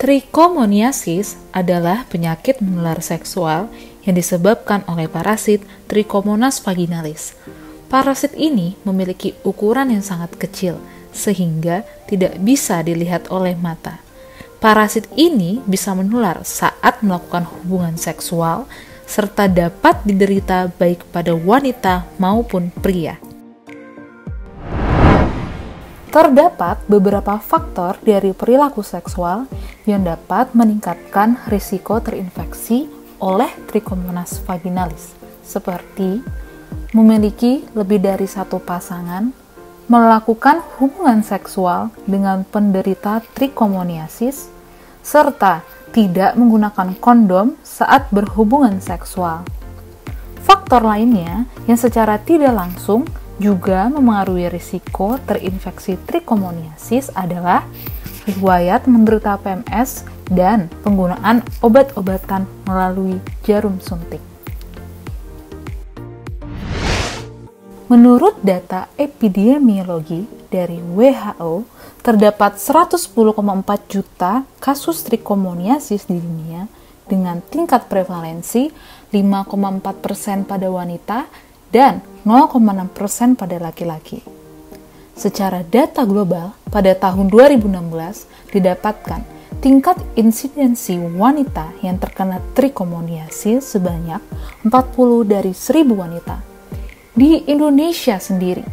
Trichomoniasis adalah penyakit menular seksual yang disebabkan oleh parasit Trichomonas vaginalis. Parasit ini memiliki ukuran yang sangat kecil, sehingga tidak bisa dilihat oleh mata. Parasit ini bisa menular saat melakukan hubungan seksual, serta dapat diderita baik pada wanita maupun pria. Terdapat beberapa faktor dari perilaku seksual yang dapat meningkatkan risiko terinfeksi oleh Trichomonas vaginalis, seperti memiliki lebih dari satu pasangan, melakukan hubungan seksual dengan penderita trichomoniasis, serta tidak menggunakan kondom saat berhubungan seksual. Faktor lainnya yang secara tidak langsung juga memengaruhi risiko terinfeksi trichomoniasis adalah riwayat menderita PMS dan penggunaan obat-obatan melalui jarum suntik. Menurut data epidemiologi dari WHO, terdapat 110,4 juta kasus trichomoniasis di dunia dengan tingkat prevalensi 5,4% pada wanita dan 0,6% pada laki-laki. Secara data global, pada tahun 2016 didapatkan tingkat insidensi wanita yang terkena trichomoniasis sebanyak 40 dari 1000 wanita. Di Indonesia sendiri,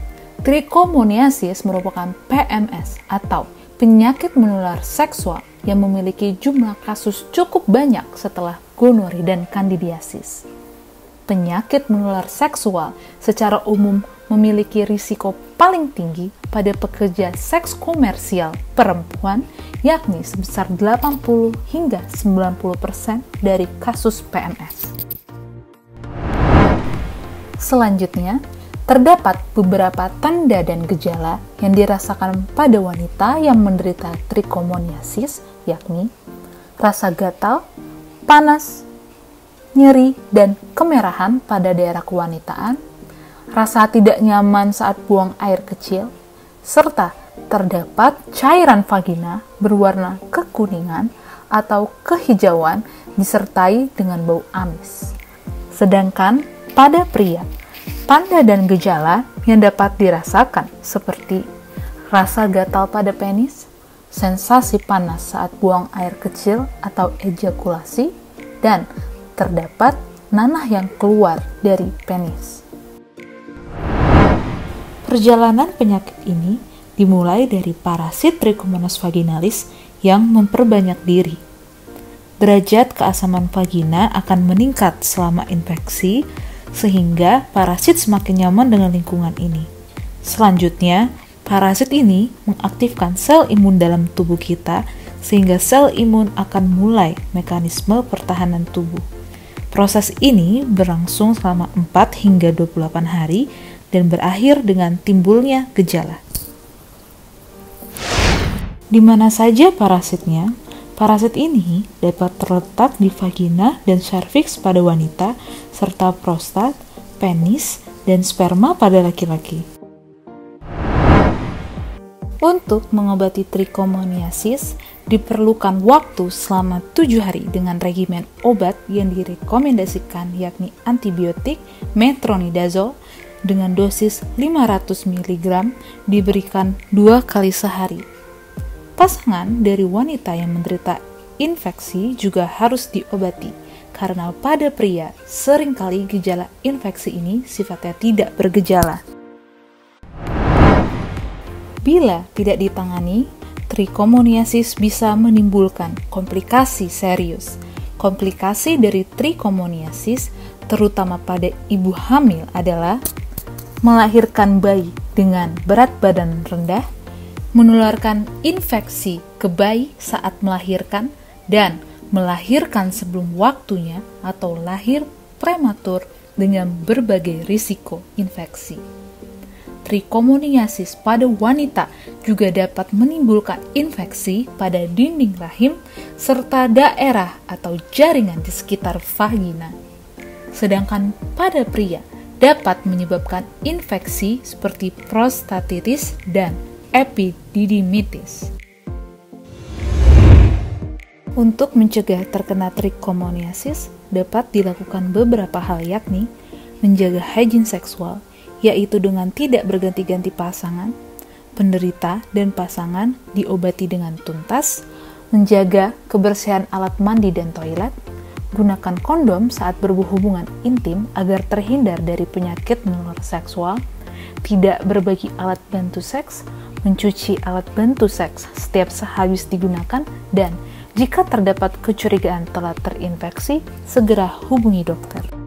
trichomoniasis merupakan PMS atau penyakit menular seksual yang memiliki jumlah kasus cukup banyak setelah gonori dan kandidiasis. Penyakit menular seksual secara umum memiliki risiko paling tinggi pada pekerja seks komersial perempuan, yakni sebesar 80 hingga 90% dari kasus PMS. Selanjutnya, terdapat beberapa tanda dan gejala yang dirasakan pada wanita yang menderita trichomoniasis, yakni rasa gatal, panas, nyeri, dan kemerahan pada daerah kewanitaan, rasa tidak nyaman saat buang air kecil, serta terdapat cairan vagina berwarna kekuningan atau kehijauan disertai dengan bau amis. Sedangkan pada pria, tanda dan gejala yang dapat dirasakan seperti rasa gatal pada penis, sensasi panas saat buang air kecil atau ejakulasi, dan terdapat nanah yang keluar dari penis. Perjalanan penyakit ini dimulai dari parasit Trichomonas vaginalis yang memperbanyak diri. Derajat keasaman vagina akan meningkat selama infeksi, sehingga parasit semakin nyaman dengan lingkungan ini. Selanjutnya, parasit ini mengaktifkan sel imun dalam tubuh kita, sehingga sel imun akan mulai mekanisme pertahanan tubuh. Proses ini berlangsung selama 4 hingga 28 hari dan berakhir dengan timbulnya gejala. Di mana saja parasitnya? Parasit ini dapat terletak di vagina dan serviks pada wanita, serta prostat, penis, dan sperma pada laki-laki. Untuk mengobati trichomoniasis, diperlukan waktu selama 7 hari dengan regimen obat yang direkomendasikan, yakni antibiotik metronidazole dengan dosis 500 mg diberikan 2 kali sehari. Pasangan dari wanita yang menderita infeksi juga harus diobati, karena pada pria seringkali gejala infeksi ini sifatnya tidak bergejala. Bila tidak ditangani, trichomoniasis bisa menimbulkan komplikasi serius. Komplikasi dari trichomoniasis, terutama pada ibu hamil, adalah melahirkan bayi dengan berat badan rendah, menularkan infeksi ke bayi saat melahirkan, dan melahirkan sebelum waktunya atau lahir prematur dengan berbagai risiko infeksi. Trichomoniasis pada wanita juga dapat menimbulkan infeksi pada dinding rahim serta daerah atau jaringan di sekitar vagina. Sedangkan pada pria dapat menyebabkan infeksi seperti prostatitis dan epididymitis. Untuk mencegah terkena trichomoniasis, dapat dilakukan beberapa hal, yakni menjaga hygiene seksual, yaitu dengan tidak berganti-ganti pasangan, penderita dan pasangan diobati dengan tuntas, menjaga kebersihan alat mandi dan toilet, gunakan kondom saat berhubungan intim agar terhindar dari penyakit menular seksual, tidak berbagi alat bantu seks, mencuci alat bantu seks setiap sehabis digunakan, dan jika terdapat kecurigaan telah terinfeksi, segera hubungi dokter.